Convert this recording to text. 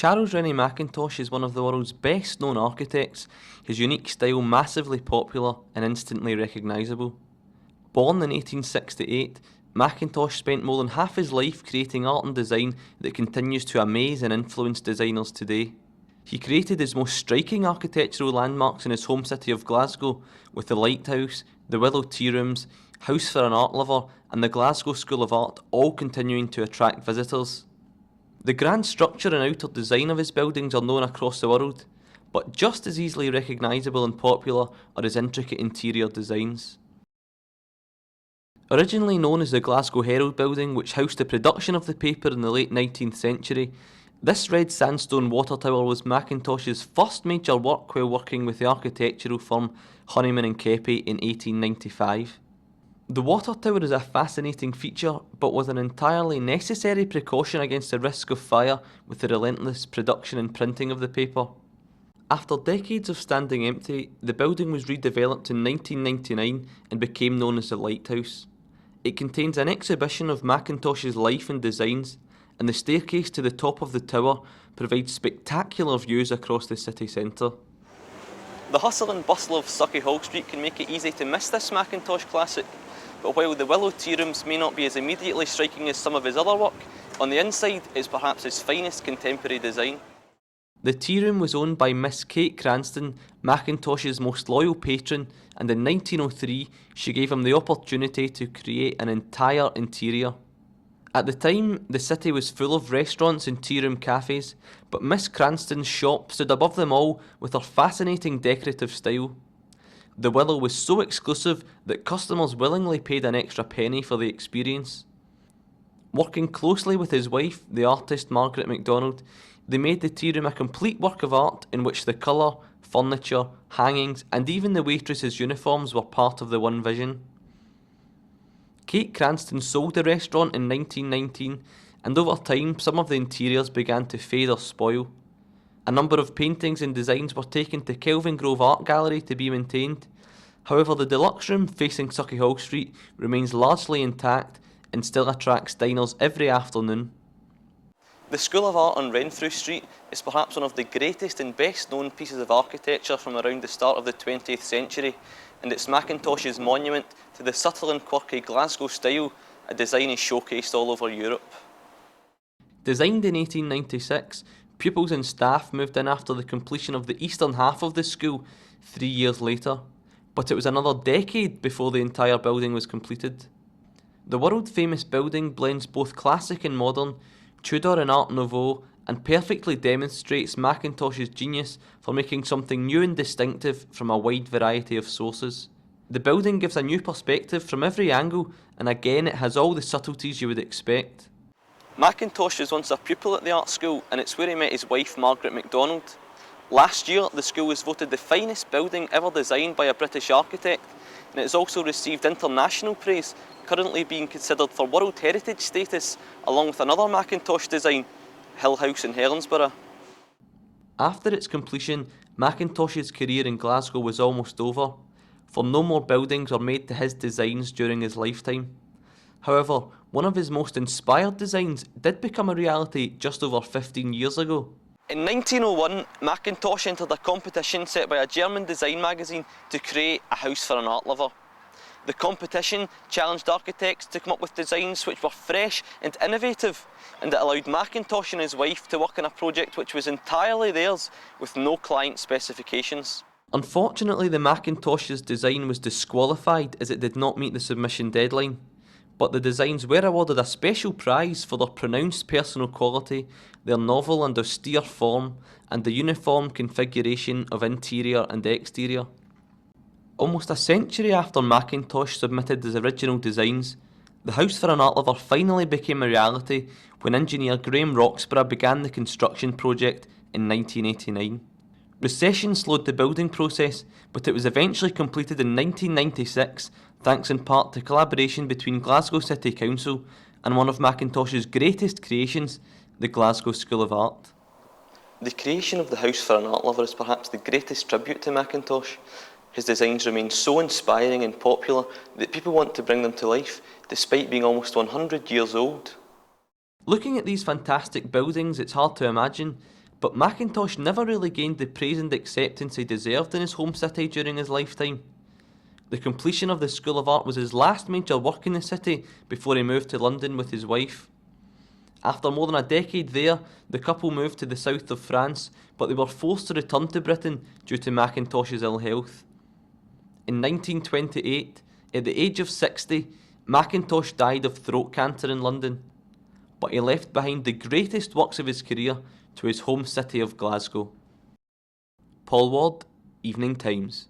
Charles Rennie MacIntosh is one of the world's best known architects, his unique style massively popular and instantly recognisable. Born in 1868, Mackintosh spent more than half his life creating art and design that continues to amaze and influence designers today. He created his most striking architectural landmarks in his home city of Glasgow, with the Lighthouse, the Willow tea rooms, House for an Art Lover and the Glasgow School of Art all continuing to attract visitors. The grand structure and outer design of his buildings are known across the world, but just as easily recognisable and popular are his intricate interior designs. Originally known as the Glasgow Herald building, which housed the production of the paper in the late 19th century, this red sandstone water tower was Mackintosh's first major work while working with the architectural firm Honeyman and Keppie in 1895. The water tower is a fascinating feature, but was an entirely necessary precaution against the risk of fire with the relentless production and printing of the paper. After decades of standing empty, the building was redeveloped in 1999 and became known as the Lighthouse. It contains an exhibition of Mackintosh's life and designs, and the staircase to the top of the tower provides spectacular views across the city centre. The hustle and bustle of Sucky Hall Street can make it easy to miss this Mackintosh classic, but while the Willow tea rooms may not be as immediately striking as some of his other work, on the inside it's perhaps his finest contemporary design. The tea room was owned by Miss Kate Cranston, Mackintosh's most loyal patron, and in 1903 she gave him the opportunity to create an entire interior. At the time, the city was full of restaurants and tea room cafes, but Miss Cranston's shop stood above them all with her fascinating decorative style. The Willow was so exclusive that customers willingly paid an extra penny for the experience. Working closely with his wife, the artist Margaret MacDonald, they made the tea room a complete work of art in which the colour, furniture, hangings and even the waitress's uniforms were part of the one vision. Kate Cranston sold the restaurant in 1919, and over time some of the interiors began to fade or spoil. A number of paintings and designs were taken to Kelvin Grove Art Gallery to be maintained. However, the deluxe room facing Sucky Hall Street remains largely intact and still attracts diners every afternoon. The School of Art on Renfrew Street is perhaps one of the greatest and best known pieces of architecture from around the start of the 20th century, and it's Mackintosh's monument to the subtle and quirky Glasgow style, a design is showcased all over Europe. Designed in 1896, pupils and staff moved in after the completion of the eastern half of the school 3 years later, but it was another decade before the entire building was completed. The world-famous building blends both classic and modern, Tudor and Art Nouveau, and perfectly demonstrates Mackintosh's genius for making something new and distinctive from a wide variety of sources. The building gives a new perspective from every angle, and again it has all the subtleties you would expect. Mackintosh was once a pupil at the art school, and it's where he met his wife Margaret MacDonald. Last year, the school was voted the finest building ever designed by a British architect, and it has also received international praise, currently being considered for World Heritage status, along with another Mackintosh design, Hill House in Helensburgh. After its completion, Mackintosh's career in Glasgow was almost over, for no more buildings were made to his designs during his lifetime. However, one of his most inspired designs did become a reality just over 15 years ago. In 1901, Mackintosh entered a competition set by a German design magazine to create a house for an art lover. The competition challenged architects to come up with designs which were fresh and innovative, and it allowed Mackintosh and his wife to work on a project which was entirely theirs, with no client specifications. Unfortunately, the Mackintosh's design was disqualified as it did not meet the submission deadline, but the designs were awarded a special prize for their pronounced personal quality, their novel and austere form, and the uniform configuration of interior and exterior. Almost a century after Mackintosh submitted his original designs, the House for an Art Lover finally became a reality when engineer Graham Roxburgh began the construction project in 1989. Recession slowed the building process, but it was eventually completed in 1996 thanks in part to collaboration between Glasgow City Council and one of Mackintosh's greatest creations, the Glasgow School of Art. The creation of the House for an Art Lover is perhaps the greatest tribute to Mackintosh. His designs remain so inspiring and popular that people want to bring them to life, despite being almost 100 years old. Looking at these fantastic buildings, it's hard to imagine, But Mackintosh never really gained the praise and acceptance he deserved in his home city during his lifetime. The completion of the School of Art was his last major work in the city before he moved to London with his wife. After more than a decade there, the couple moved to the south of France, but they were forced to return to Britain due to Mackintosh's ill health. In 1928, at the age of 60, Mackintosh died of throat cancer in London, but he left behind the greatest works of his career to his home city of Glasgow. Paul Ward, Evening Times.